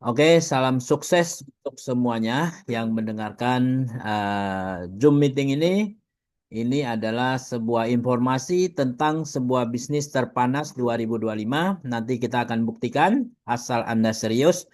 Oke, salam sukses untuk semuanya yang mendengarkan Zoom meeting ini. Ini adalah sebuah informasi tentang sebuah bisnis terpanas 2025. Nanti kita akan buktikan asal Anda serius.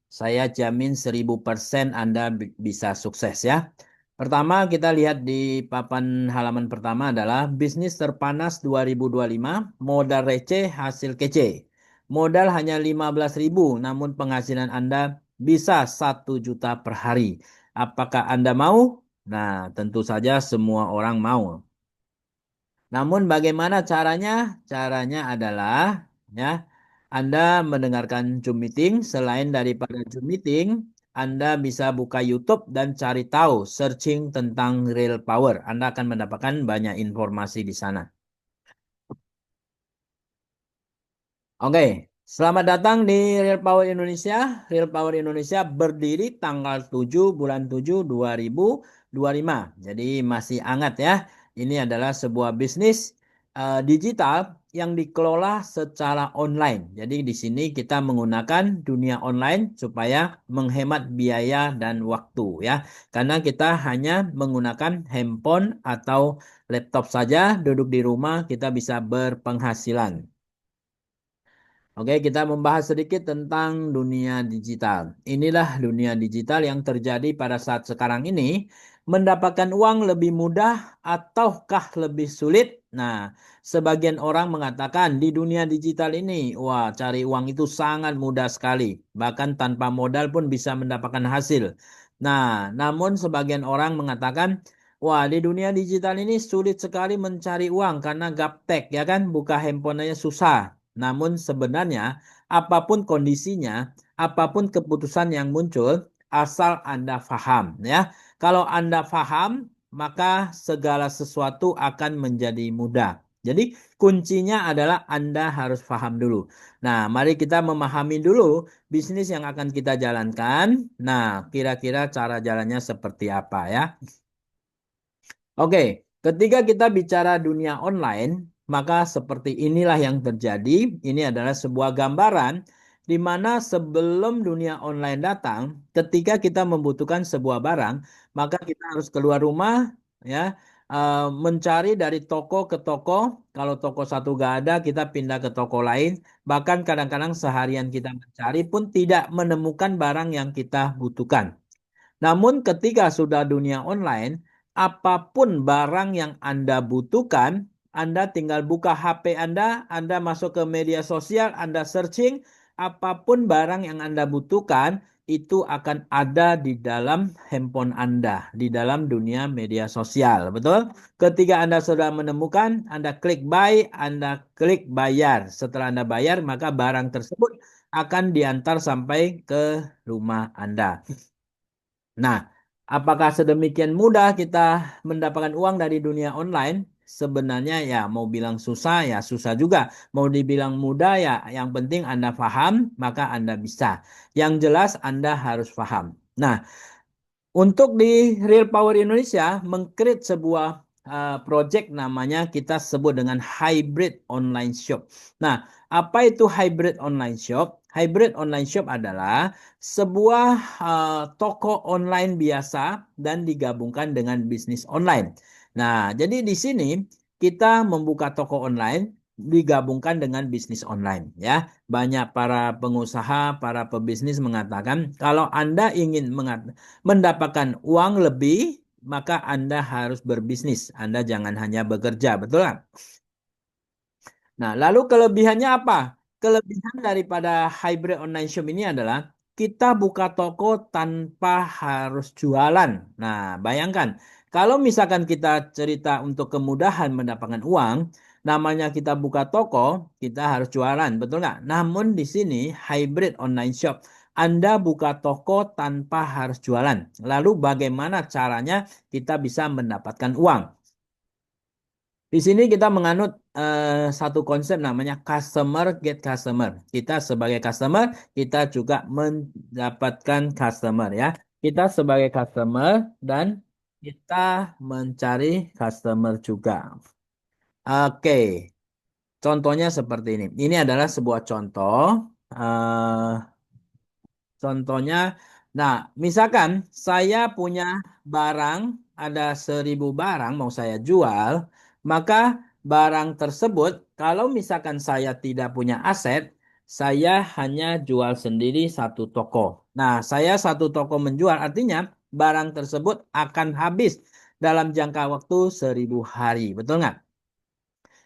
Saya jamin 1000% Anda bisa sukses ya. Pertama kita lihat di papan halaman pertama adalah bisnis terpanas 2025, modal receh hasil kece. Modal hanya 15.000, namun penghasilan Anda bisa 1 juta per hari. Apakah Anda mau? Nah, tentu saja semua orang mau. Namun bagaimana caranya? Caranya adalah ya Anda mendengarkan Zoom meeting. Selain daripada Zoom meeting, Anda bisa buka YouTube dan cari tahu searching tentang real power. Anda akan mendapatkan banyak informasi di sana. Oke, selamat datang di Real Power Indonesia. Real Power Indonesia berdiri tanggal 7 bulan 7 2025. Jadi masih hangat ya. Ini adalah sebuah bisnis digital yang dikelola secara online. Jadi di sini kita menggunakan dunia online supaya menghemat biaya dan waktu ya. Karena kita hanya menggunakan handphone atau laptop saja, duduk di rumah kita bisa berpenghasilan. Oke, kita membahas sedikit tentang dunia digital. Inilah dunia digital yang terjadi pada saat sekarang ini. Mendapatkan uang lebih mudah ataukah lebih sulit? Nah, sebagian orang mengatakan di dunia digital ini, wah, cari uang itu sangat mudah sekali. Bahkan tanpa modal pun bisa mendapatkan hasil. Nah, namun sebagian orang mengatakan, wah, di dunia digital ini sulit sekali mencari uang karena gaptek, ya kan? Buka handphone aja susah. Namun sebenarnya apapun kondisinya, apapun keputusan yang muncul, asal Anda paham ya. Kalau Anda paham, maka segala sesuatu akan menjadi mudah. Jadi kuncinya adalah Anda harus paham dulu. Nah, mari kita memahami dulu bisnis yang akan kita jalankan. Nah, kira-kira cara jalannya seperti apa ya? Oke, ketika kita bicara dunia online, maka seperti inilah yang terjadi. Ini adalah sebuah gambaran di mana sebelum dunia online datang, ketika kita membutuhkan sebuah barang, maka kita harus keluar rumah, ya, mencari dari toko ke toko. Kalau toko satu gak ada, kita pindah ke toko lain. Bahkan kadang-kadang seharian kita mencari pun tidak menemukan barang yang kita butuhkan. Namun ketika sudah dunia online, apapun barang yang Anda butuhkan, Anda tinggal buka HP Anda masuk ke media sosial, Anda searching, apapun barang yang Anda butuhkan, itu akan ada di dalam handphone Anda, di dalam dunia media sosial. Betul? Ketika Anda sudah menemukan, Anda klik buy, Anda klik bayar. Setelah Anda bayar, maka barang tersebut akan diantar sampai ke rumah Anda. Nah, apakah sedemikian mudah kita mendapatkan uang dari dunia online? Sebenarnya ya mau bilang susah ya susah juga. Mau dibilang mudah ya yang penting Anda paham maka Anda bisa. Yang jelas Anda harus paham. Nah, untuk di Real Power Indonesia mengcreate sebuah project namanya kita sebut dengan hybrid online shop. Nah, apa itu hybrid online shop? Hybrid online shop adalah sebuah toko online biasa dan digabungkan dengan bisnis online. Nah, jadi di sini kita membuka toko online digabungkan dengan bisnis online ya. Banyak para pengusaha, para pebisnis mengatakan kalau Anda ingin mendapatkan uang lebih, maka Anda harus berbisnis. Anda jangan hanya bekerja, betul kan? Nah, lalu kelebihannya apa? Kelebihan daripada hybrid online shop ini adalah kita buka toko tanpa harus jualan. Nah, bayangkan kalau misalkan kita cerita untuk kemudahan mendapatkan uang, namanya kita buka toko, kita harus jualan, betul nggak? Namun di sini hybrid online shop, Anda buka toko tanpa harus jualan. Lalu bagaimana caranya kita bisa mendapatkan uang? Di sini kita menganut satu konsep namanya customer get customer. Kita sebagai customer, kita juga mendapatkan customer ya. Kita sebagai customer dan kita mencari customer juga. Oke, contohnya seperti ini. Ini adalah sebuah contoh. eh, Contohnya, nah, misalkan saya punya barang, ada 1.000 barang mau saya jual, maka barang tersebut, kalau misalkan saya tidak punya aset, saya hanya jual sendiri satu toko. Nah, saya satu toko menjual, artinya barang tersebut akan habis dalam jangka waktu 1.000 hari. Betul nggak?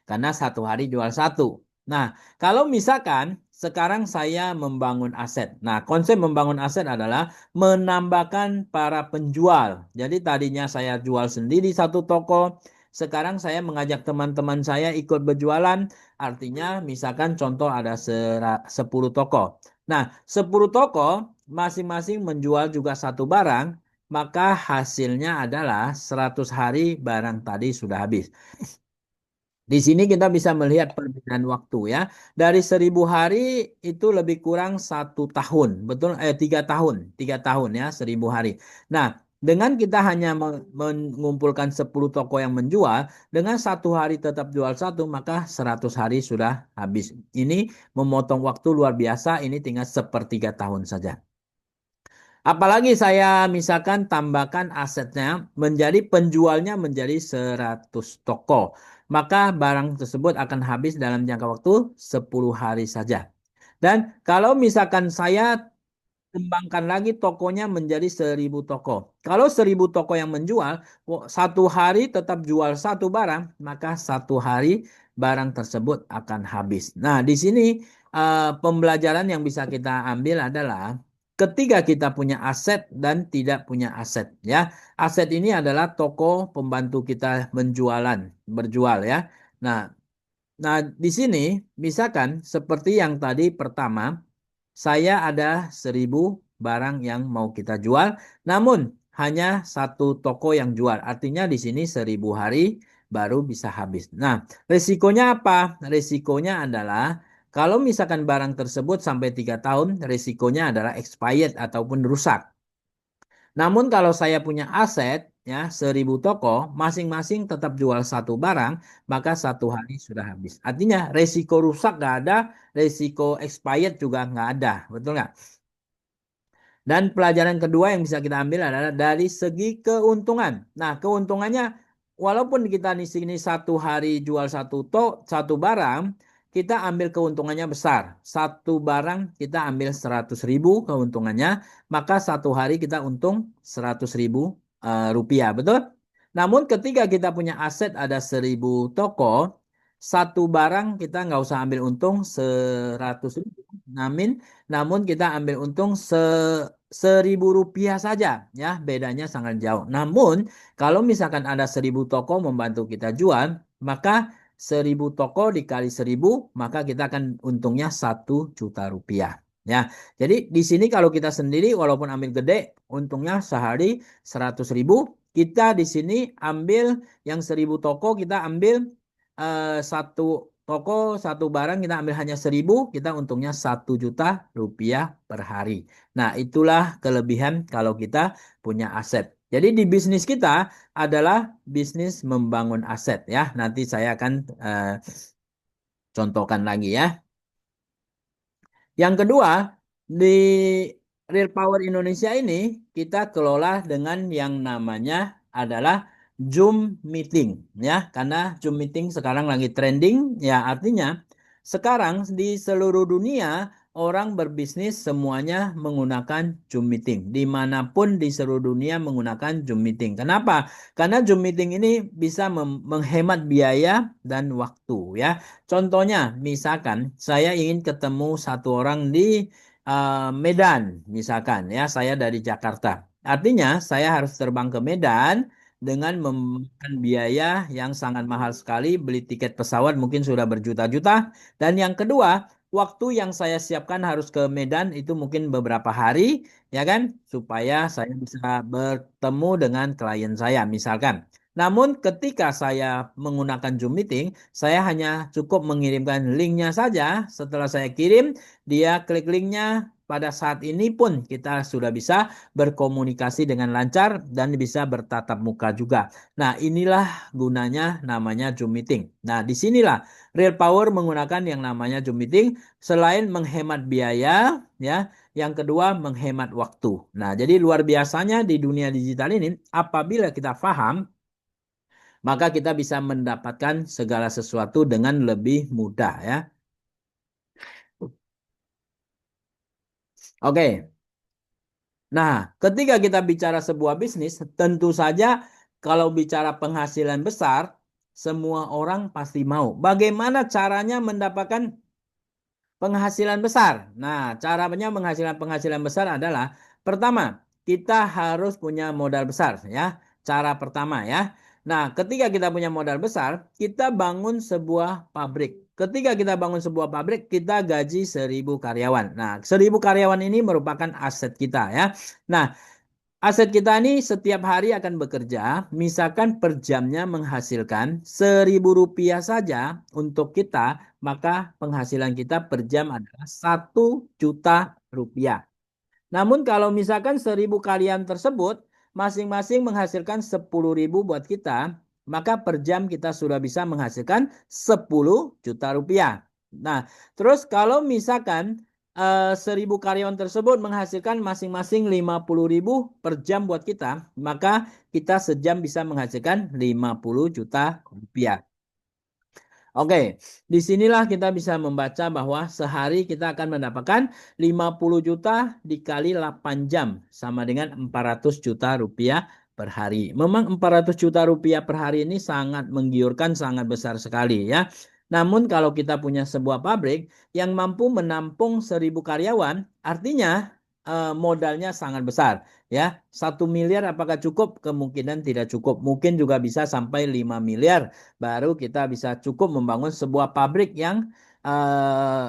Karena satu hari jual satu. Nah, kalau misalkan sekarang saya membangun aset. Nah, konsep membangun aset adalah menambahkan para penjual. Jadi tadinya saya jual sendiri satu toko, sekarang saya mengajak teman-teman saya ikut berjualan. Artinya misalkan contoh ada 10 toko. Nah, 10 toko masing-masing menjual juga satu barang, maka hasilnya adalah 100 hari barang tadi sudah habis. Di sini kita bisa melihat perbedaan waktu ya. Dari 1.000 hari itu lebih kurang 1 tahun, betul? 3 tahun, 3 tahun ya 1.000 hari. Nah, dengan kita hanya mengumpulkan 10 toko yang menjual, dengan satu hari tetap jual satu, maka 100 hari sudah habis. Ini memotong waktu luar biasa. Ini tinggal 1/3 tahun saja. Apalagi saya misalkan tambahkan asetnya menjadi penjualnya menjadi 100 toko. Maka barang tersebut akan habis dalam jangka waktu 10 hari saja. Dan kalau misalkan saya kembangkan lagi tokonya menjadi 1.000 toko. Kalau 1.000 toko yang menjual, satu hari tetap jual satu barang, maka satu hari barang tersebut akan habis. Nah, di sini pembelajaran yang bisa kita ambil adalah ketika kita punya aset dan tidak punya aset, ya. Aset ini adalah toko pembantu kita berjual ya. Nah, nah, di sini misalkan seperti yang tadi pertama, saya ada 1.000 barang yang mau kita jual, namun hanya satu toko yang jual. Artinya di sini 1.000 hari baru bisa habis. Nah, resikonya apa? Resikonya adalah kalau misalkan barang tersebut sampai 3 tahun, resikonya adalah expired ataupun rusak. Namun kalau saya punya aset ya 1.000 toko, masing-masing tetap jual satu barang, maka satu hari sudah habis. Artinya resiko rusak nggak ada, resiko expired juga nggak ada, betul nggak? Dan pelajaran kedua yang bisa kita ambil adalah dari segi keuntungan. Nah, keuntungannya walaupun kita di sini satu hari jual satu barang, kita ambil keuntungannya besar. Satu barang kita ambil 100.000 keuntungannya, maka satu hari kita untung 100.000 rupiah, betul? Namun ketika kita punya aset ada 1.000 toko, satu barang kita nggak usah ambil untung 100.000. Namun kita ambil untung 1.000 rupiah saja, ya bedanya sangat jauh. Namun kalau misalkan ada 1.000 toko membantu kita jual, maka 1.000 toko dikali 1.000, maka kita akan untungnya 1 juta rupiah. Ya, jadi di sini kalau kita sendiri walaupun ambil gede, untungnya sehari 100.000. Kita di sini ambil yang 1.000 toko, kita ambil satu toko, satu barang kita ambil hanya 1.000, kita untungnya 1 juta rupiah per hari. Nah, itulah kelebihan kalau kita punya aset. Jadi di bisnis kita adalah bisnis membangun aset ya. Nanti saya akan contohkan lagi ya. Yang kedua, di Real Power Indonesia ini kita kelola dengan yang namanya adalah Zoom meeting ya, karena Zoom meeting sekarang lagi trending ya, artinya sekarang di seluruh dunia orang berbisnis semuanya menggunakan Zoom meeting. Dimanapun di seluruh dunia menggunakan Zoom meeting. Kenapa? Karena Zoom meeting ini bisa menghemat biaya dan waktu ya. Contohnya, misalkan saya ingin ketemu satu orang di Medan, misalkan ya, saya dari Jakarta. Artinya saya harus terbang ke Medan dengan memakan biaya yang sangat mahal sekali, beli tiket pesawat mungkin sudah berjuta-juta. Dan yang kedua, waktu yang saya siapkan harus ke Medan itu mungkin beberapa hari, ya kan, supaya saya bisa bertemu dengan klien saya, misalkan. Namun ketika saya menggunakan Zoom Meeting, saya hanya cukup mengirimkan linknya saja. Setelah saya kirim, dia klik linknya. Pada saat ini pun kita sudah bisa berkomunikasi dengan lancar dan bisa bertatap muka juga. Nah, inilah gunanya namanya Zoom Meeting. Nah, disinilah Real Power menggunakan yang namanya Zoom Meeting selain menghemat biaya, ya, yang kedua menghemat waktu. Nah, jadi luar biasanya di dunia digital ini, apabila kita paham, maka kita bisa mendapatkan segala sesuatu dengan lebih mudah ya. Oke. Nah, ketika kita bicara sebuah bisnis, tentu saja kalau bicara penghasilan besar, semua orang pasti mau. Bagaimana caranya mendapatkan penghasilan besar? Nah, caranya menghasilkan penghasilan besar adalah pertama, kita harus punya modal besar ya. Cara pertama ya. Nah, ketika kita punya modal besar, kita bangun sebuah pabrik. Ketika kita bangun sebuah pabrik, kita gaji 1.000 karyawan. Nah, 1.000 karyawan ini merupakan aset kita ya. Nah, aset kita ini setiap hari akan bekerja, misalkan per jamnya menghasilkan 1.000 rupiah saja untuk kita, maka penghasilan kita per jam adalah 1 juta rupiah. Namun kalau misalkan 1.000 karyawan tersebut masing-masing menghasilkan 10.000 buat kita, maka per jam kita sudah bisa menghasilkan 10 juta rupiah. Nah, terus kalau misalkan 1.000 karyawan tersebut menghasilkan masing-masing 50.000 per jam buat kita, maka kita sejam bisa menghasilkan 50 juta rupiah. Oke, disinilah kita bisa membaca bahwa sehari kita akan mendapatkan 50 juta dikali 8 jam sama dengan 400 juta rupiah per hari. Memang 400 juta rupiah per hari ini sangat menggiurkan, sangat besar sekali ya. Namun kalau kita punya sebuah pabrik yang mampu menampung 1.000 karyawan, artinya modalnya sangat besar. Ya, 1 miliar apakah cukup? Kemungkinan tidak cukup. Mungkin juga bisa sampai 5 miliar baru kita bisa cukup membangun sebuah pabrik yang eh,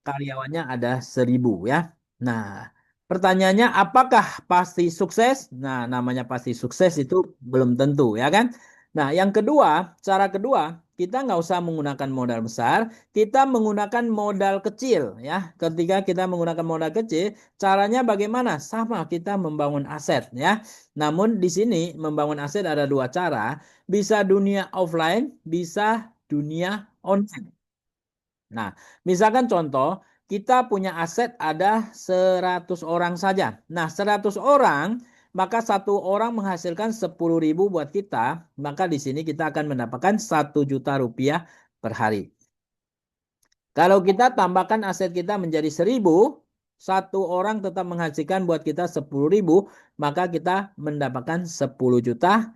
karyawannya ada 1.000 ya. Nah, pertanyaannya apakah pasti sukses? Nah, namanya pasti sukses itu belum tentu ya kan? Nah, yang kedua, cara kedua, kita nggak usah menggunakan modal besar, kita menggunakan modal kecil ya. Ketika kita menggunakan modal kecil, caranya bagaimana? Sama, kita membangun aset ya. Namun di sini membangun aset ada dua cara, bisa dunia offline, bisa dunia online. Nah, misalkan contoh, kita punya aset ada 100 orang saja. Nah, 100 orang, maka satu orang menghasilkan 10.000 buat kita, maka di sini kita akan mendapatkan 1 juta rupiah per hari. Kalau kita tambahkan aset kita menjadi 1.000, satu orang tetap menghasilkan buat kita 10.000, maka kita mendapatkan 10 juta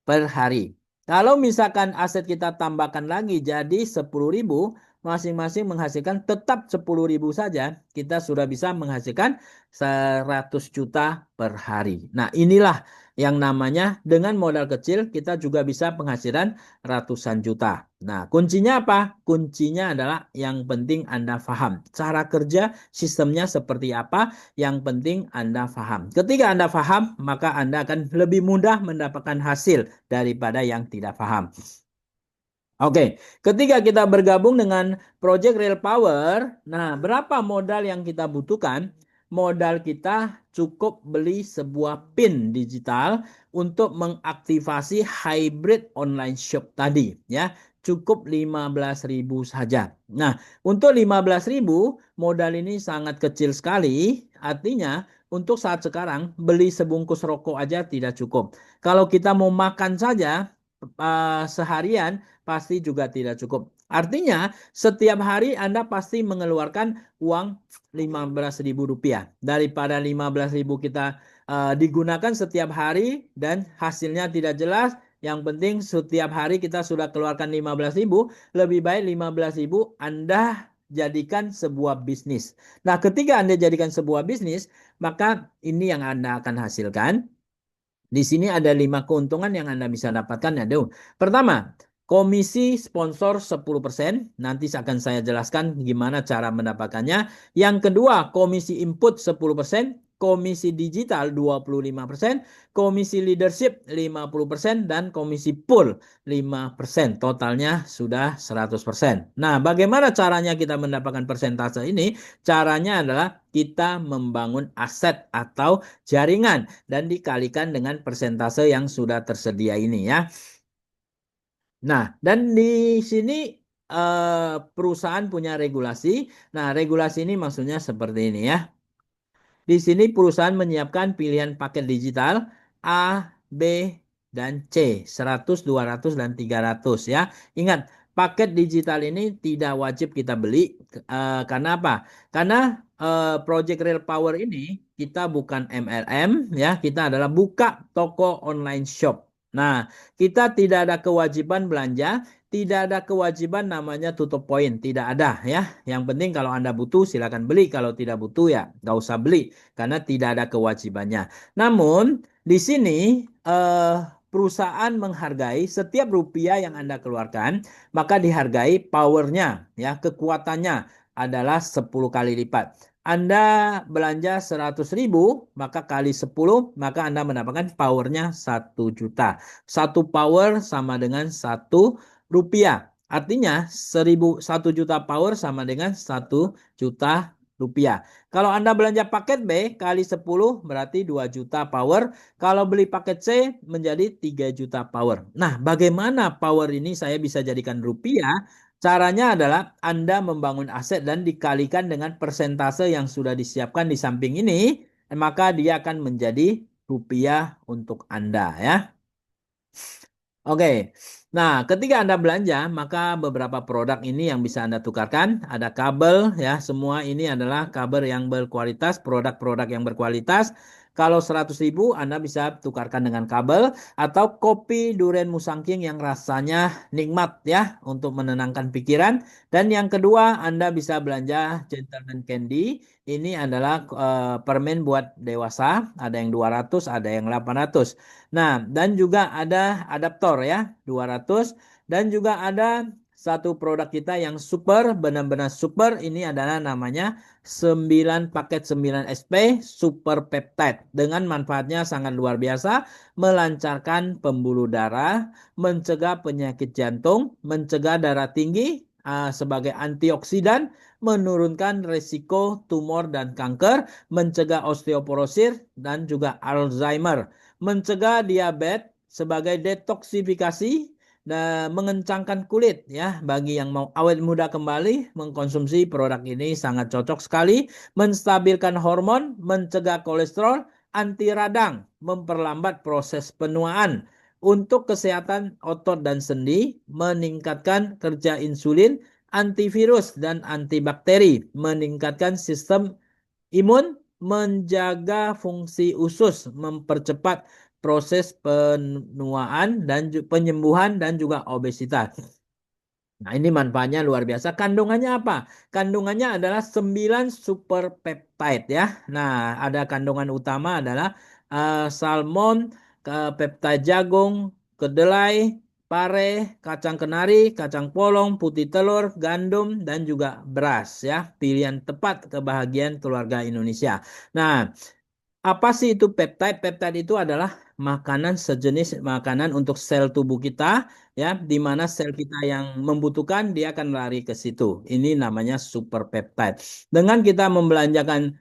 per hari. Kalau misalkan aset kita tambahkan lagi jadi 10.000, masing-masing menghasilkan tetap 10.000 saja, kita sudah bisa menghasilkan 100 juta per hari. Nah, inilah yang namanya dengan modal kecil kita juga bisa penghasilan ratusan juta. Nah, kuncinya apa? Kuncinya adalah yang penting Anda paham. Cara kerja sistemnya seperti apa, yang penting Anda paham. Ketika Anda paham, maka Anda akan lebih mudah mendapatkan hasil daripada yang tidak paham. Oke, ketika kita bergabung dengan Project Real Power, nah berapa modal yang kita butuhkan? Modal kita cukup beli sebuah PIN digital untuk mengaktifasi hybrid online shop tadi ya. Cukup 15.000 saja. Nah, untuk 15.000 modal ini sangat kecil sekali. Artinya untuk saat sekarang beli sebungkus rokok aja tidak cukup. Kalau kita mau makan saja seharian pasti juga tidak cukup. Artinya, setiap hari Anda pasti mengeluarkan uang 15.000 rupiah. Daripada 15.000 kita digunakan setiap hari dan hasilnya tidak jelas, yang penting setiap hari kita sudah keluarkan 15.000, lebih baik 15.000 Anda jadikan sebuah bisnis. Nah, ketika Anda jadikan sebuah bisnis, maka ini yang Anda akan hasilkan. Di sini ada 5 keuntungan yang Anda bisa dapatkan ya, Deun. Pertama, komisi sponsor 10%. Nanti akan saya jelaskan gimana cara mendapatkannya. Yang kedua, komisi input 10%. komisi digital 25%, komisi leadership 50%, dan komisi pool 5%. Totalnya sudah 100%. Nah, bagaimana caranya kita mendapatkan persentase ini? Caranya adalah kita membangun aset atau jaringan dan dikalikan dengan persentase yang sudah tersedia ini ya. Nah, dan di sini perusahaan punya regulasi. Nah, regulasi ini maksudnya seperti ini ya. Di sini perusahaan menyiapkan pilihan paket digital A, B, dan C, 100, 200, dan 300 ya. Ingat, paket digital ini tidak wajib kita beli. Karena apa? Karena Project Real Power ini kita bukan MLM ya, kita adalah buka toko online shop. Nah, kita tidak ada kewajiban belanja, tidak ada kewajiban namanya tutup poin, tidak ada ya. Yang penting kalau Anda butuh silakan beli, kalau tidak butuh ya nggak usah beli karena tidak ada kewajibannya. Namun di sini perusahaan menghargai setiap rupiah yang Anda keluarkan, maka dihargai powernya ya, kekuatannya adalah 10 kali lipat. Anda belanja 100.000, maka kali 10, maka Anda mendapatkan powernya 1 juta. Satu power sama dengan 1 rupiah. Artinya 1 juta power sama dengan 1 juta rupiah. Kalau Anda belanja paket B kali 10 berarti 2 juta power. Kalau beli paket C menjadi 3 juta power. Nah, bagaimana power ini saya bisa jadikan rupiah? Caranya adalah Anda membangun aset dan dikalikan dengan persentase yang sudah disiapkan di samping ini, maka dia akan menjadi rupiah untuk Anda ya. Oke, nah ketika Anda belanja, maka beberapa produk ini yang bisa Anda tukarkan. Ada kabel ya, semua ini adalah kabel yang berkualitas, produk-produk yang berkualitas. Kalau 100.000 Anda bisa tukarkan dengan kabel atau kopi durian musangking yang rasanya nikmat ya untuk menenangkan pikiran. Dan yang kedua Anda bisa belanja Gentleman Candy. Ini adalah permen buat dewasa, ada yang 200, ada yang 800. Nah, dan juga ada adaptor ya, 200. Dan juga ada satu produk kita yang super, benar-benar super. Ini adalah namanya 9 paket 9 SP Super Peptide. Dengan manfaatnya sangat luar biasa, melancarkan pembuluh darah, mencegah penyakit jantung, mencegah darah tinggi, sebagai antioksidan, menurunkan risiko tumor dan kanker, mencegah osteoporosis dan juga Alzheimer, mencegah diabetes sebagai detoksifikasi dan mengencangkan kulit ya. Bagi yang mau awet muda kembali, mengkonsumsi produk ini sangat cocok sekali. Menstabilkan hormon, mencegah kolesterol, anti radang, memperlambat proses penuaan. Untuk kesehatan otot dan sendi, meningkatkan kerja insulin, antivirus dan antibakteri, meningkatkan sistem imun, menjaga fungsi usus, mempercepat proses penuaan dan penyembuhan dan juga obesitas. Nah, ini manfaatnya luar biasa. Kandungannya apa? Kandungannya adalah 9 super peptide ya. Nah, ada kandungan utama adalah salmon, peptide jagung, kedelai, pare, kacang kenari, kacang polong, putih telur, gandum, dan juga beras ya. Pilihan tepat kebahagiaan keluarga Indonesia. Nah, apa sih itu peptide? Peptide itu adalah makanan sejenis makanan untuk sel tubuh kita ya, di mana sel kita yang membutuhkan dia akan lari ke situ. Ini namanya super peptide. Dengan kita membelanjakan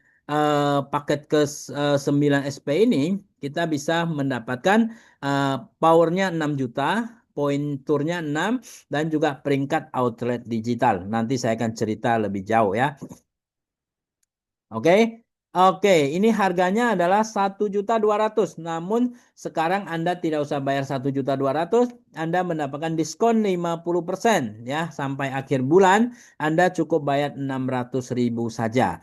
paket ke 9 SP ini, kita bisa mendapatkan eh, powernya 6 juta, poin turnya 6, dan juga peringkat outlet digital. Nanti saya akan cerita lebih jauh ya. Oke. Oke, ini harganya adalah 1.200.000. Namun sekarang Anda tidak usah bayar 1.200.000, Anda mendapatkan diskon 50% ya. Sampai akhir bulan Anda cukup bayar 600.000 saja.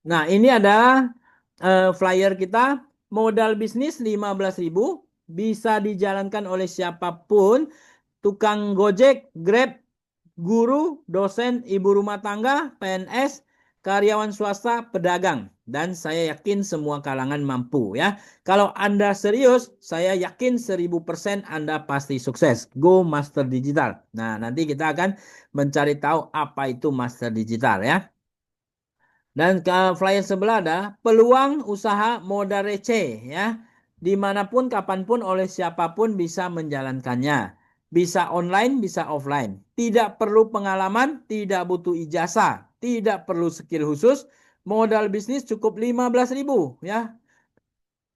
Nah, ini adalah flyer kita. Modal bisnis 15.000, bisa dijalankan oleh siapapun, tukang Gojek, Grab, guru, dosen, ibu rumah tangga, PNS, karyawan swasta, pedagang. Dan saya yakin semua kalangan mampu ya. Kalau Anda serius, saya yakin 1000% Anda pasti sukses. Go Master Digital. Nah, nanti kita akan mencari tahu apa itu Master Digital ya. Dan ke flyer sebelah ada peluang usaha modal receh ya. Dimanapun, kapanpun, oleh siapapun bisa menjalankannya. Bisa online, bisa offline. Tidak perlu pengalaman, tidak butuh ijazah, tidak perlu skill khusus. Modal bisnis cukup 15.000 ya.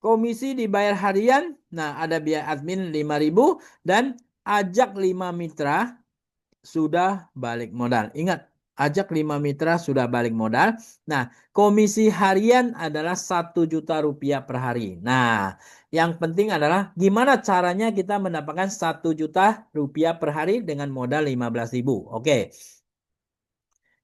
Komisi dibayar harian. Nah, ada biaya admin 5.000 dan ajak 5 mitra sudah balik modal. Ingat, ajak 5 mitra sudah balik modal. Nah, komisi harian adalah 1 juta rupiah per hari. Nah, yang penting adalah gimana caranya kita mendapatkan 1 juta rupiah per hari dengan modal 15.000. Oke.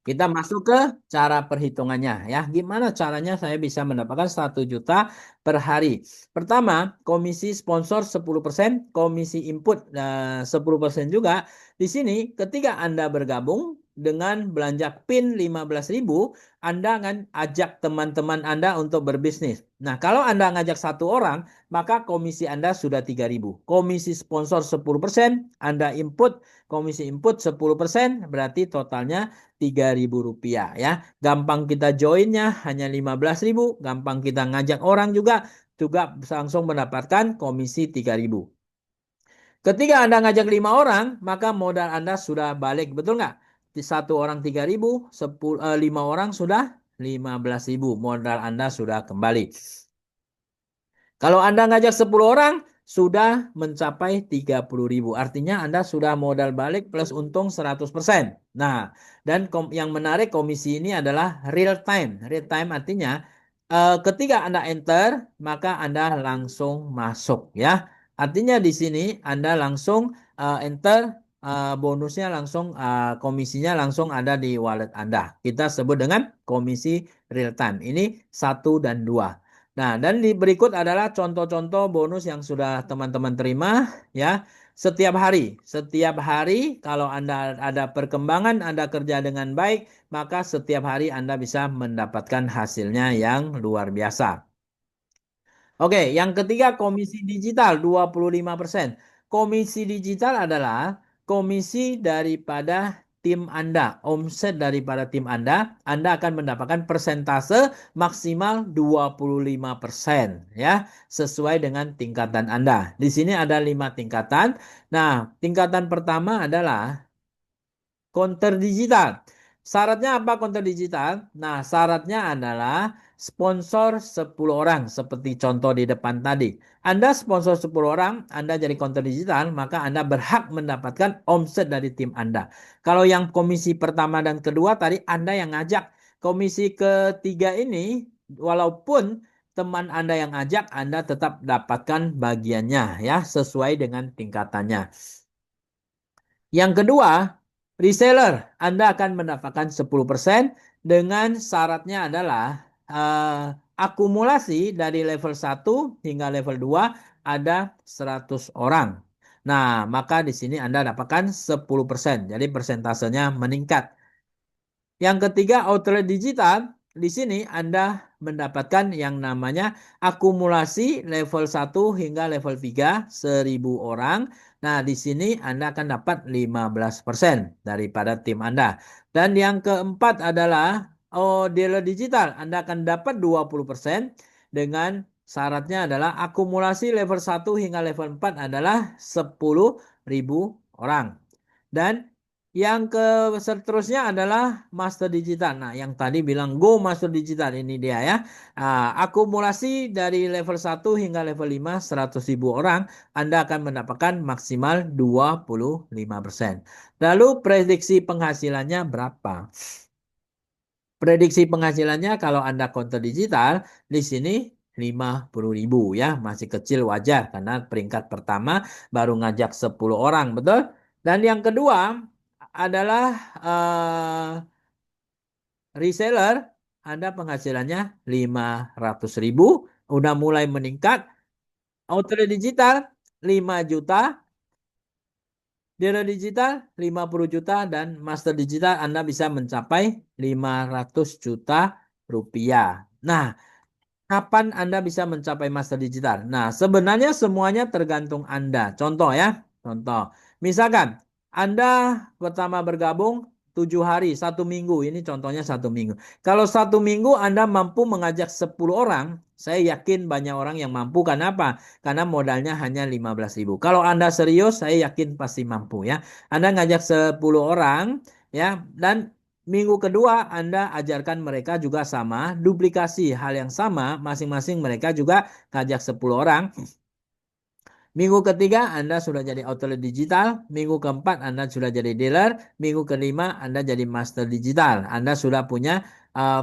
Kita masuk ke cara perhitungannya ya. Gimana caranya saya bisa mendapatkan 1 juta per hari? Pertama, komisi sponsor 10%, komisi input 10% juga. Di sini ketika Anda bergabung dengan belanja PIN 15.000, Anda akan ajak teman-teman Anda untuk berbisnis. Nah, kalau Anda ngajak 1 orang, maka komisi Anda sudah 3.000. Komisi sponsor 10%, Anda input, komisi input 10%, berarti totalnya 3.000 rupiah ya. Gampang kita joinnya hanya 15.000. Gampang kita ngajak orang juga langsung mendapatkan komisi 3.000. Ketika Anda ngajak 5 orang, maka modal Anda sudah balik, betul nggak? 1 orang 3.000, 5 orang sudah 15.000. Modal Anda sudah kembali. Kalau Anda ngajak 10 orang, sudah mencapai 30.000. Artinya Anda sudah modal balik plus untung 100%. Nah, dan yang menarik komisi ini adalah real time. Real time artinya ketika Anda enter, maka Anda langsung masuk ya. Artinya di sini Anda langsung enter, bonusnya langsung, komisinya langsung ada di wallet Anda. Kita sebut dengan komisi real time. Ini 1 dan 2. Nah, dan di berikut adalah contoh-contoh bonus yang sudah teman-teman terima ya. Setiap hari, kalau Anda ada perkembangan, Anda kerja dengan baik, maka setiap hari Anda bisa mendapatkan hasilnya yang luar biasa. Oke, yang ketiga komisi digital 25%. Komisi digital adalah komisi daripada tim Anda, omset daripada tim Anda. Anda akan mendapatkan persentase maksimal 25% ya, sesuai dengan tingkatan Anda. Di sini ada 5 tingkatan. Nah, tingkatan pertama adalah counter digital. Syaratnya apa counter digital? Nah, syaratnya adalah sponsor 10 orang seperti contoh di depan tadi. Anda sponsor 10 orang, Anda jadi counter digital, maka Anda berhak mendapatkan omset dari tim Anda. Kalau yang komisi pertama dan kedua tadi Anda yang ngajak. Komisi ketiga ini walaupun teman Anda yang ngajak, Anda tetap dapatkan bagiannya ya, sesuai dengan tingkatannya. Yang kedua, reseller. Anda akan mendapatkan 10% dengan syaratnya adalah akumulasi dari level 1 hingga level 2 ada 100 orang. Nah, maka di sini Anda dapatkan 10%. Jadi persentasenya meningkat. Yang ketiga, outlet digital. Di sini Anda mendapatkan yang namanya akumulasi level 1 hingga level 3 1.000 orang. Nah, di sini Anda akan dapat 15% daripada tim Anda. Dan yang keempat adalah dealer digital. Anda akan dapat 20% dengan syaratnya adalah akumulasi level 1 hingga level 4 adalah 10.000 orang. Dan yang ke seterusnya adalah master digital. Nah, yang tadi bilang go master digital ini dia ya. Akumulasi dari level 1 hingga level 5 100.000 orang, Anda akan mendapatkan maksimal 25%. Lalu prediksi penghasilannya berapa? Prediksi penghasilannya kalau Anda konter digital di sini 50.000 ya, masih kecil wajar karena peringkat pertama baru ngajak 10 orang, betul? Dan yang kedua adalah reseller, Anda penghasilannya 500.000, udah mulai meningkat. Outlet digital 5 juta, dealer digital 50 juta, dan master digital Anda bisa mencapai 500 juta rupiah. Nah, kapan Anda bisa mencapai master digital? Nah, sebenarnya semuanya tergantung Anda. Contoh ya, contoh. Misalkan Anda pertama bergabung 7 hari, 1 minggu. Ini contohnya 1 minggu. Kalau 1 minggu Anda mampu mengajak 10 orang, saya yakin banyak orang yang mampu. Kenapa? Karena modalnya hanya 15.000. Kalau Anda serius, saya yakin pasti mampu ya. Anda ngajak 10 orang ya, dan minggu kedua Anda ajarkan mereka juga sama, duplikasi hal yang sama, masing-masing mereka juga ngajak 10 orang. Minggu ketiga Anda sudah jadi outlet digital, minggu keempat Anda sudah jadi dealer, minggu kelima Anda jadi master digital. Anda sudah punya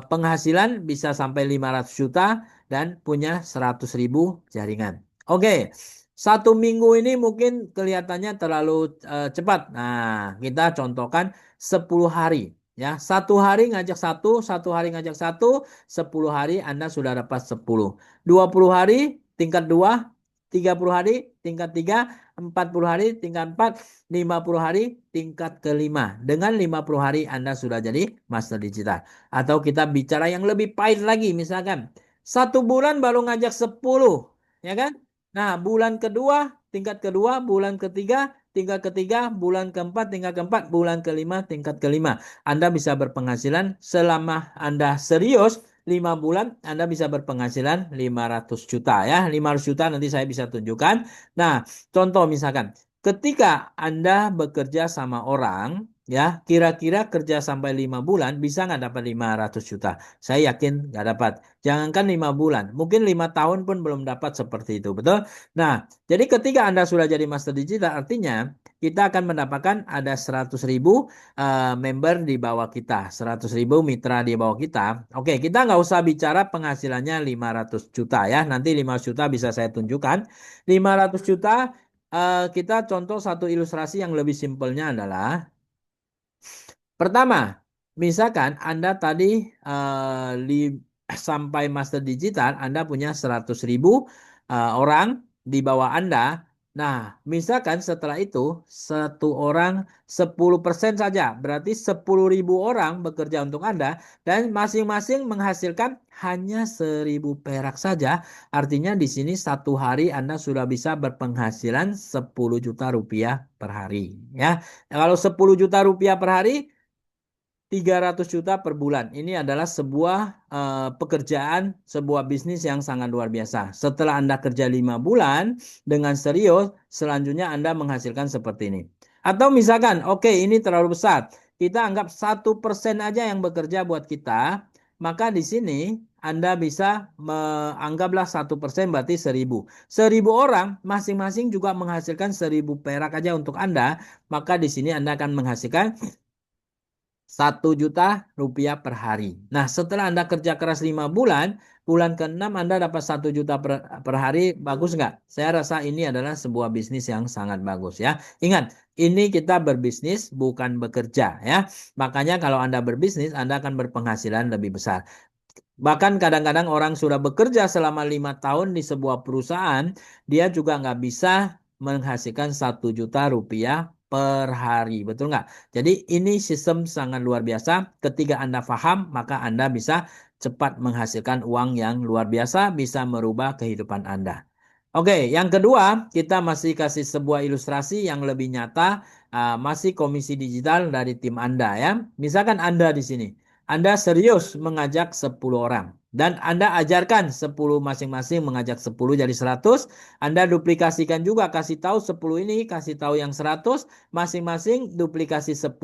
penghasilan bisa sampai 500 juta dan punya 100.000 jaringan. Oke, 1 minggu ini mungkin kelihatannya terlalu cepat. Nah, kita contohkan 10 hari. Ya, 1 hari ngajak satu, 1 hari ngajak satu, 10 hari Anda sudah dapat 10. 20 hari tingkat 2, 30 hari tingkat 3, 40 hari tingkat 4, 50 hari tingkat kelima. Dengan 50 hari Anda sudah jadi master digital. Atau kita bicara yang lebih pahit lagi, misalkan 1 bulan baru ngajak 10, ya kan? Nah, bulan kedua, tingkat kedua, bulan ketiga, tingkat ketiga, bulan keempat, tingkat keempat, bulan kelima, tingkat kelima. Anda bisa berpenghasilan selama Anda serius 5 bulan Anda bisa berpenghasilan 500 juta ya. 500 juta nanti saya bisa tunjukkan. Nah, contoh misalkan ketika Anda bekerja sama orang ya, kira-kira kerja sampai 5 bulan bisa nggak dapat 500 juta? Saya yakin nggak dapat. Jangankan 5 bulan, mungkin 5 tahun pun belum dapat seperti itu, betul? Nah, jadi ketika Anda sudah jadi master digital artinya kita akan mendapatkan ada 100.000 member di bawah kita, 100.000 mitra di bawah kita. Oke, kita nggak usah bicara penghasilannya 500 juta ya. Nanti 500 juta bisa saya tunjukkan. 500 juta, kita contoh satu ilustrasi yang lebih simpelnya adalah, pertama, misalkan Anda tadi sampai master digital, Anda punya 100.000 orang di bawah Anda. Nah, misalkan setelah itu satu orang 10% saja, berarti 10.000 orang bekerja untuk Anda dan masing-masing menghasilkan hanya 1.000 perak saja. Artinya di sini 1 hari Anda sudah bisa berpenghasilan 10 juta rupiah per hari. Ya, kalau 10 juta rupiah per hari, 300 juta per bulan. Ini adalah sebuah pekerjaan, sebuah bisnis yang sangat luar biasa. Setelah Anda kerja 5 bulan dengan serius, selanjutnya Anda menghasilkan seperti ini. Atau misalkan, oke, ini terlalu besar. Kita anggap 1% aja yang bekerja buat kita. Maka di sini Anda bisa menganggaplah 1% berarti 1.000. 1.000 orang masing-masing juga menghasilkan 1.000 perak aja untuk Anda. Maka di sini Anda akan menghasilkan 1 juta rupiah per hari. Nah, setelah Anda kerja keras 5 bulan, bulan ke-6 Anda dapat 1 juta per hari, bagus nggak? Saya rasa ini adalah sebuah bisnis yang sangat bagus ya. Ingat, ini kita berbisnis bukan bekerja ya. Makanya kalau Anda berbisnis, Anda akan berpenghasilan lebih besar. Bahkan kadang-kadang orang sudah bekerja selama 5 tahun di sebuah perusahaan, dia juga nggak bisa menghasilkan 1 juta rupiah per hari. Betul nggak? Jadi ini sistem sangat luar biasa. Ketika Anda paham, maka Anda bisa cepat menghasilkan uang yang luar biasa, bisa merubah kehidupan Anda. Oke, yang kedua, kita masih kasih sebuah ilustrasi yang lebih nyata, masih komisi digital dari tim Anda ya. Misalkan Anda di sini. Anda serius mengajak 10 orang. Dan Anda ajarkan 10 masing-masing mengajak 10 jadi 100. Anda duplikasikan juga, kasih tahu 10 ini, kasih tahu yang 100. Masing-masing duplikasi 10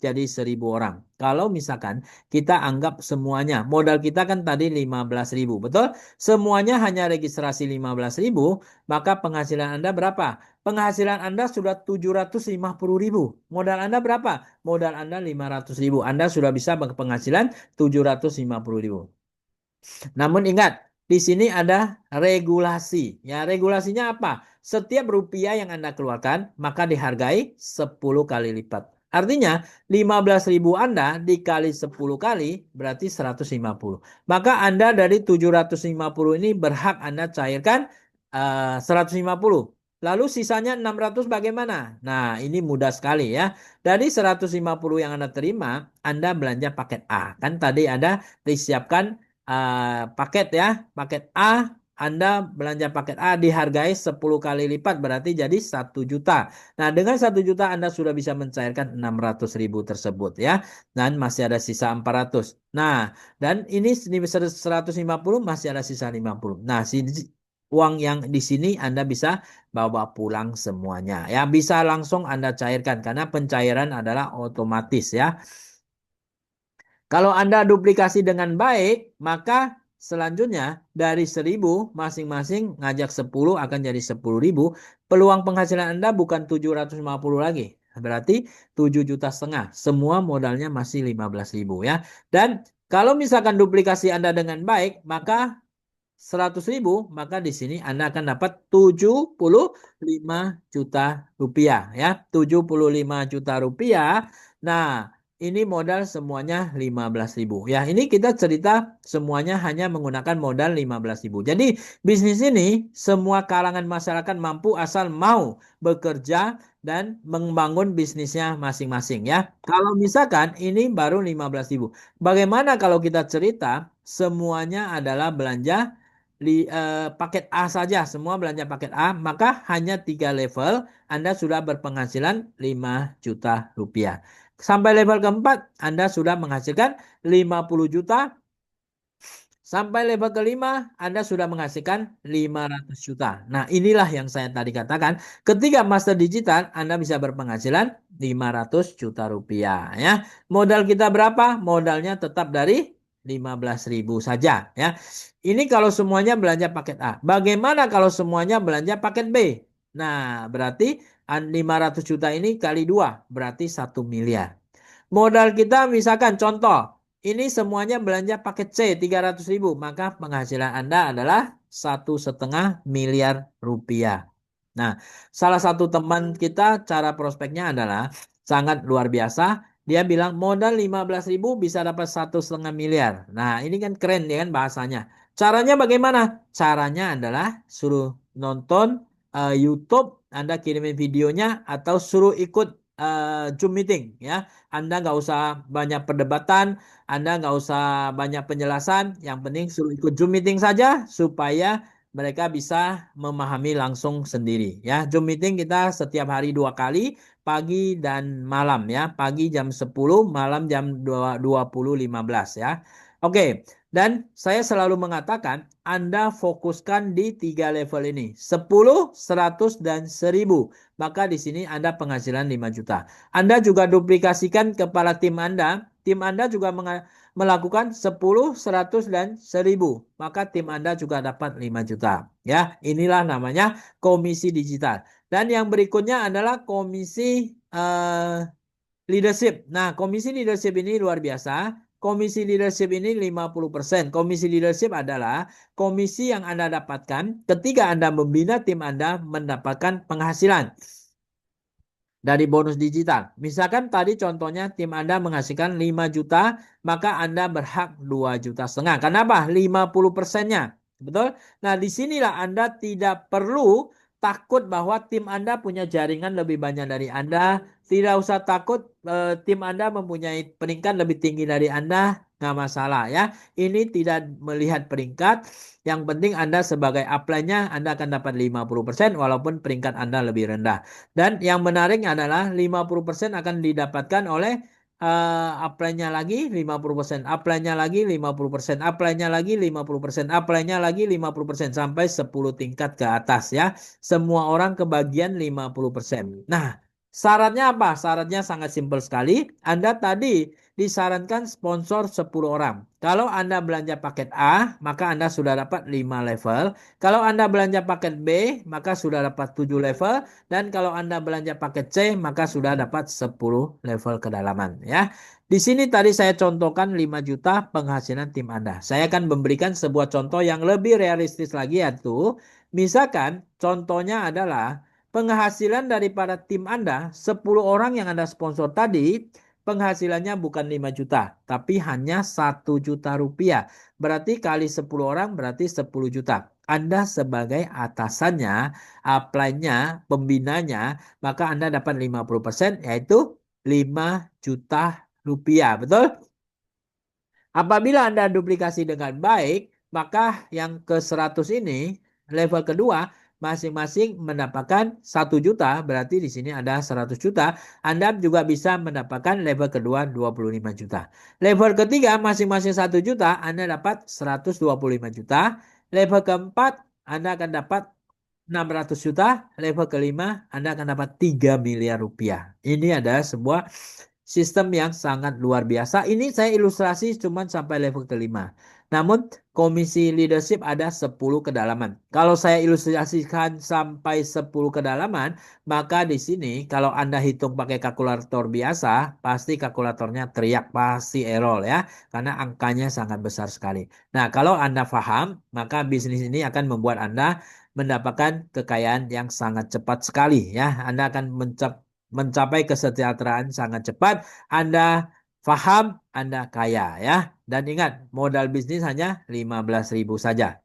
jadi 1.000 orang. Kalau misalkan kita anggap semuanya, modal kita kan tadi 15.000, betul? Semuanya hanya registrasi 15.000, maka penghasilan Anda berapa? Penghasilan Anda sudah 750.000. Modal Anda berapa? Modal Anda 500.000. Anda sudah bisa berpenghasilan 750.000. Namun ingat, di sini ada regulasi. Ya, regulasinya apa? Setiap rupiah yang Anda keluarkan, maka dihargai 10 kali lipat. Artinya 15.000 Anda dikali 10 kali berarti 150. Maka Anda dari 750 ini berhak Anda cairkan 150. Lalu sisanya 600 bagaimana? Nah, ini mudah sekali ya. Dari 150 yang Anda terima, Anda belanja paket A. Kan tadi ada disiapkan paket ya. Paket A Anda belanja paket A dihargai 10 kali lipat berarti jadi 1 juta. Nah, dengan 1 juta Anda sudah bisa mencairkan 600.000 tersebut ya. Dan masih ada sisa 400. Nah, dan ini 150 masih ada sisa 50. Nah, uang yang di sini Anda bisa bawa pulang semuanya. Ya, bisa langsung Anda cairkan karena pencairan adalah otomatis ya. Kalau Anda duplikasi dengan baik, maka selanjutnya dari 1.000 masing-masing ngajak 10 akan jadi 10.000. Peluang penghasilan Anda bukan 750 lagi. Berarti 7,5 juta. Semua modalnya masih 15.000 ya. Dan kalau misalkan duplikasi Anda dengan baik, maka 100.000, maka di sini Anda akan dapat 75 juta rupiah ya. 75 juta rupiah. Nah, ini modal semuanya 15.000 ya. Ini kita cerita semuanya hanya menggunakan modal 15.000. Jadi bisnis ini semua kalangan masyarakat mampu asal mau bekerja dan membangun bisnisnya masing-masing ya. Kalau misalkan ini baru 15.000. Bagaimana kalau kita cerita semuanya adalah belanja paket A saja, semua belanja paket A, maka hanya 3 level Anda sudah berpenghasilan 5 juta rupiah. Sampai level keempat, Anda sudah menghasilkan 50 juta. Sampai level kelima, Anda sudah menghasilkan 500 juta. Nah, inilah yang saya tadi katakan. Ketika master digital, Anda bisa berpenghasilan 500 juta rupiah. Ya. Modal kita berapa? Modalnya tetap dari 15.000 saja. Ya. Ini kalau semuanya belanja paket A. Bagaimana kalau semuanya belanja paket B? Nah, berarti 500 juta ini kali 2, berarti 1 miliar. Modal kita misalkan contoh. Ini semuanya belanja paket C 300.000. Maka penghasilan Anda adalah 1,5 miliar rupiah. Nah, salah satu teman kita cara prospeknya adalah sangat luar biasa. Dia bilang modal 15.000 bisa dapat 1,5 miliar. Nah, ini kan keren ya kan bahasanya. Caranya bagaimana? Caranya adalah suruh nonton YouTube, Anda kirimin videonya atau suruh ikut Zoom meeting ya. Anda nggak usah banyak perdebatan, Anda nggak usah banyak penjelasan. Yang penting suruh ikut Zoom meeting saja supaya mereka bisa memahami langsung sendiri. Ya, Zoom meeting kita setiap hari 2 kali, pagi dan malam ya. Pagi jam 10, malam jam 20.15 ya. Oke, dan saya selalu mengatakan Anda fokuskan di 3 level ini. 10, 100, dan 1.000. Maka di sini Anda penghasilan 5 juta. Anda juga duplikasikan kepada tim Anda. Tim Anda juga melakukan 10, 100, dan 1.000. Maka tim Anda juga dapat 5 juta. Ya, inilah namanya komisi digital. Dan yang berikutnya adalah komisi leadership. Nah, komisi leadership ini luar biasa. Komisi leadership ini 50%. Komisi leadership adalah komisi yang Anda dapatkan ketika Anda membina tim Anda mendapatkan penghasilan dari bonus digital. Misalkan tadi contohnya tim Anda menghasilkan 5 juta, maka Anda berhak 2,5 juta. Kenapa? 50%-nya. Betul? Nah, disinilah Anda tidak perlu takut bahwa tim Anda punya jaringan lebih banyak dari Anda. Tidak usah takut tim Anda mempunyai peringkat lebih tinggi dari Anda. Nggak masalah ya. Ini tidak melihat peringkat. Yang penting Anda sebagai upline-nya Anda akan dapat 50% walaupun peringkat Anda lebih rendah. Dan yang menarik adalah 50% akan didapatkan oleh upline-nya lagi 50%, upline-nya lagi 50%, upline-nya lagi 50%, upline-nya lagi 50% sampai 10 tingkat ke atas ya. Semua orang kebagian 50%. Nah, syaratnya apa? Syaratnya sangat simpel sekali. Anda tadi disarankan sponsor 10 orang. Kalau Anda belanja paket A, maka Anda sudah dapat 5 level. Kalau Anda belanja paket B, maka sudah dapat 7 level. Dan kalau Anda belanja paket C, maka sudah dapat 10 level kedalaman ya. Di sini tadi saya contohkan 5 juta penghasilan tim Anda. Saya akan memberikan sebuah contoh yang lebih realistis lagi yaitu misalkan contohnya adalah penghasilan daripada tim Anda 10 orang yang Anda sponsor tadi penghasilannya bukan 5 juta tapi hanya 1 juta rupiah. Berarti kali 10 orang berarti 10 juta. Anda sebagai atasannya, upline-nya, pembinanya, maka Anda dapat 50% yaitu 5 juta rupiah. Betul? Apabila Anda duplikasi dengan baik, maka yang ke 100 ini level kedua masing-masing mendapatkan 1 juta, berarti di sini ada 100 juta. Anda juga bisa mendapatkan level kedua 25 juta. Level ketiga masing-masing 1 juta, Anda dapat 125 juta. Level keempat Anda akan dapat 600 juta, level kelima Anda akan dapat 3 miliar rupiah. Ini adalah sebuah sistem yang sangat luar biasa. Ini saya ilustrasi cuma sampai level kelima. Namun komisi leadership ada 10 kedalaman. Kalau saya ilustrasikan sampai 10 kedalaman, maka di sini kalau Anda hitung pakai kalkulator biasa, pasti kalkulatornya teriak, pasti error ya. Karena angkanya sangat besar sekali. Nah, kalau Anda paham, maka bisnis ini akan membuat Anda mendapatkan kekayaan yang sangat cepat sekali ya. Anda akan mencapai kesejahteraan sangat cepat. Anda paham, Anda kaya ya. Dan ingat, modal bisnis hanya 15.000 saja.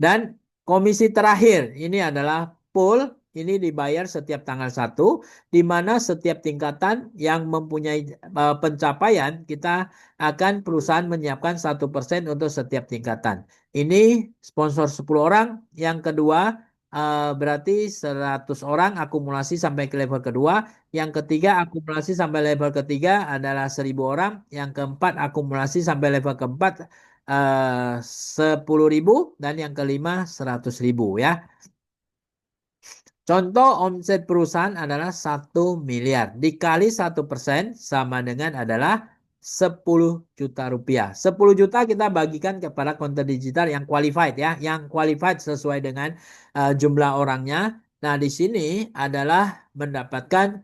Dan komisi terakhir ini adalah pool, ini dibayar setiap tanggal 1, di mana setiap tingkatan yang mempunyai pencapaian kita akan perusahaan menyiapkan 1% untuk setiap tingkatan. Ini sponsor 10 orang, yang kedua berarti 100 orang akumulasi sampai ke level kedua, yang ketiga akumulasi sampai level ketiga adalah 1.000 orang, yang keempat akumulasi sampai level keempat 10.000, dan yang kelima 100.000 ya. Contoh omset perusahaan adalah 1 miliar. Dikali 1% sama dengan adalah 10 juta rupiah. 10 juta kita bagikan kepada konten digital yang qualified ya. Yang qualified sesuai dengan jumlah orangnya. Nah, di sini adalah mendapatkan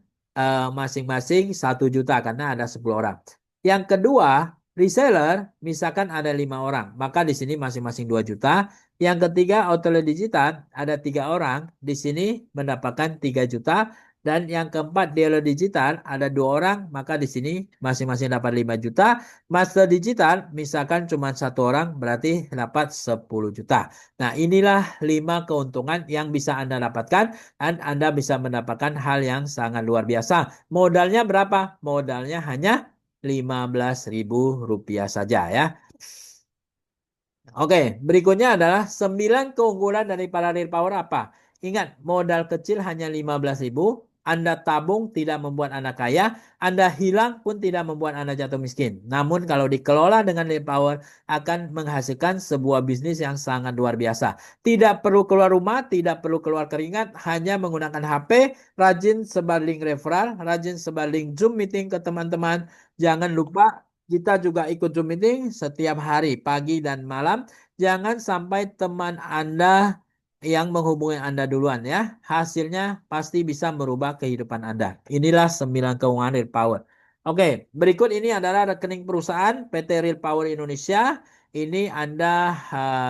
masing-masing 1 juta karena ada 10 orang. Yang kedua, reseller misalkan ada 5 orang. Maka di sini masing-masing 2 juta. Yang ketiga, outlet digital ada 3 orang, di sini mendapatkan 3 juta. Dan yang keempat, dealer digital ada 2 orang, maka di sini masing-masing dapat 5 juta. Master digital misalkan cuma 1 orang, berarti dapat 10 juta. Nah, inilah 5 keuntungan yang bisa Anda dapatkan, dan Anda bisa mendapatkan hal yang sangat luar biasa. Modalnya berapa? Modalnya hanya 15.000 rupiah saja ya. Oke, berikutnya adalah 9 keunggulan dari para real power apa? Ingat, modal kecil hanya 15.000. Anda tabung tidak membuat Anda kaya. Anda hilang pun tidak membuat Anda jatuh miskin. Namun kalau dikelola dengan real power akan menghasilkan sebuah bisnis yang sangat luar biasa. Tidak perlu keluar rumah, tidak perlu keluar keringat, hanya menggunakan HP, rajin sebar link referral, rajin sebar link Zoom meeting ke teman-teman. Jangan lupa kita juga ikut Zoom meeting setiap hari, pagi dan malam. Jangan sampai teman Anda yang menghubungi Anda duluan ya. Hasilnya pasti bisa merubah kehidupan Anda. Inilah 9 keunggulan Real Power. Oke, berikut ini adalah rekening perusahaan PT Real Power Indonesia. Ini Anda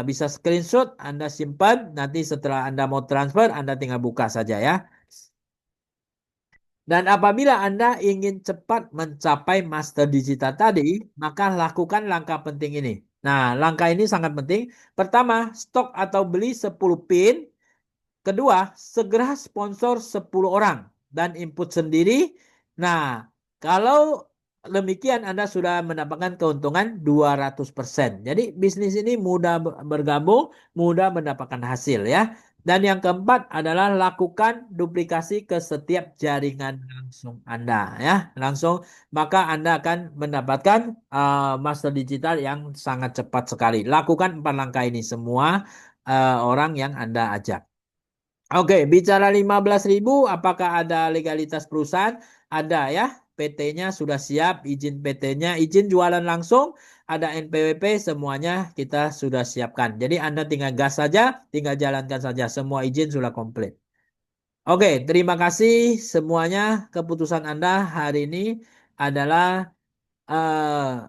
bisa screenshot, Anda simpan. Nanti setelah Anda mau transfer, Anda tinggal buka saja ya. Dan apabila Anda ingin cepat mencapai master digital tadi, maka lakukan langkah penting ini. Nah, langkah ini sangat penting. Pertama, stok atau beli 10 pin. Kedua, segera sponsor 10 orang dan input sendiri. Nah, kalau demikian Anda sudah mendapatkan keuntungan 200%. Jadi bisnis ini mudah bergabung, mudah mendapatkan hasil ya. Dan yang keempat adalah lakukan duplikasi ke setiap jaringan langsung Anda ya. Langsung maka Anda akan mendapatkan master digital yang sangat cepat sekali. Lakukan 4 langkah ini semua orang yang Anda ajak. Oke, bicara 15.000, apakah ada legalitas perusahaan? Ada ya, PT-nya sudah siap, izin PT-nya, izin jualan langsung, ada NPWP, semuanya kita sudah siapkan. Jadi Anda tinggal gas saja, tinggal jalankan saja, semua izin sudah komplit. Oke, terima kasih semuanya. Keputusan Anda hari ini adalah eh,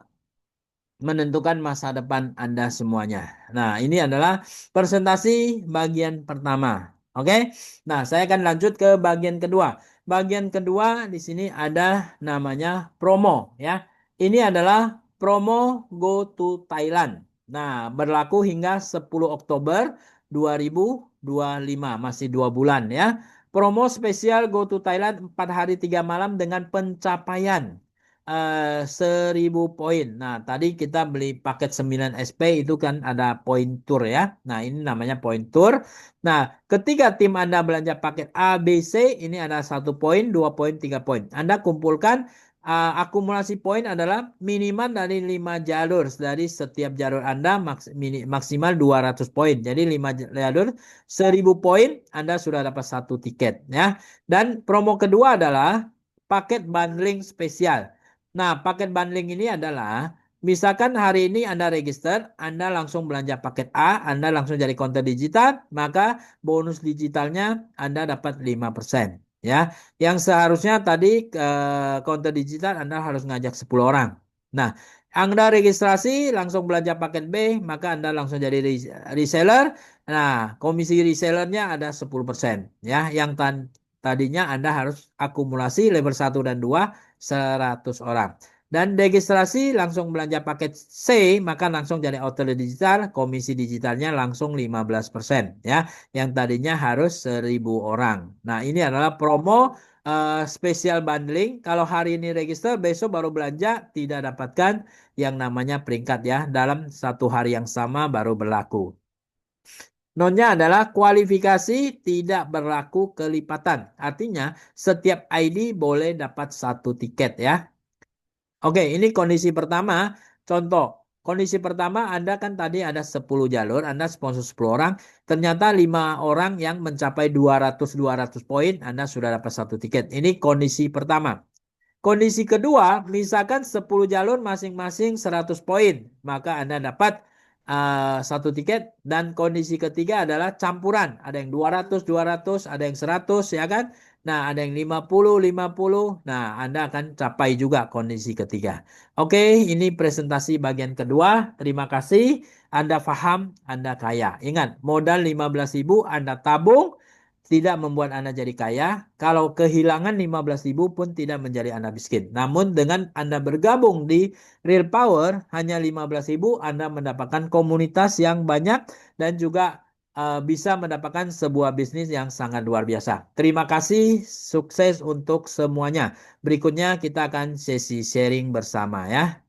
menentukan masa depan Anda semuanya. Nah, ini adalah presentasi bagian pertama. Oke. Nah, saya akan lanjut ke bagian kedua. Bagian kedua di sini ada namanya promo ya. Ini adalah promo Go to Thailand. Nah, berlaku hingga 10 Oktober 2025, masih 2 bulan ya. Promo spesial Go to Thailand 4 hari 3 malam dengan pencapaian 1000 poin. Nah, tadi kita beli paket 9 SP itu kan ada poin tour ya. Nah, ini namanya poin tour. Nah, ketika tim Anda belanja paket A, B, C, ini ada 1 poin, 2 poin, 3 poin. Anda kumpulkan akumulasi poin adalah minimal dari 5 jalur. Dari setiap jalur Anda maksimal 200 poin. Jadi 5 jalur 1000 poin Anda sudah dapat 1 tiket ya. Dan promo kedua adalah paket bundling spesial. Nah, paket bundling ini adalah misalkan hari ini Anda register, Anda langsung belanja paket A, Anda langsung jadi konten digital, maka bonus digitalnya Anda dapat 5%. Ya, yang seharusnya tadi konten digital Anda harus ngajak 10 orang. Nah, Anda registrasi langsung belanja paket B, maka Anda langsung jadi reseller. Nah, komisi resellernya ada 10%. Ya, yang tadinya Anda harus akumulasi level 1 dan 2 100 orang. Dan registrasi langsung belanja paket C, maka langsung jadi outlet digital, komisi digitalnya langsung 15%. Ya, yang tadinya harus 1000 orang. Nah, ini adalah promo spesial bundling. Kalau hari ini register, besok baru belanja, tidak dapatkan yang namanya peringkat ya. Dalam 1 hari yang sama baru berlaku. Nonnya adalah kualifikasi tidak berlaku kelipatan. Artinya setiap ID boleh dapat 1 tiket ya. Oke, ini kondisi pertama. Contoh, kondisi pertama Anda kan tadi ada 10 jalur, Anda sponsor 10 orang. Ternyata 5 orang yang mencapai 200 poin, Anda sudah dapat 1 tiket. Ini kondisi pertama. Kondisi kedua, misalkan 10 jalur masing-masing 100 poin, maka Anda dapat 1 tiket. Dan kondisi ketiga adalah campuran. Ada yang 200, ada yang 100 ya kan. Nah, ada yang 50. Nah, Anda akan capai juga kondisi ketiga. Oke, ini presentasi bagian kedua. Terima kasih. Anda paham, Anda kaya. Ingat, modal 15.000 Anda tabung tidak membuat Anda jadi kaya. Kalau kehilangan 15.000 pun tidak menjadi Anda miskin. Namun dengan Anda bergabung di Real Power hanya 15.000 Anda mendapatkan komunitas yang banyak dan juga bisa mendapatkan sebuah bisnis yang sangat luar biasa. Terima kasih, sukses untuk semuanya. Berikutnya kita akan sesi sharing bersama ya.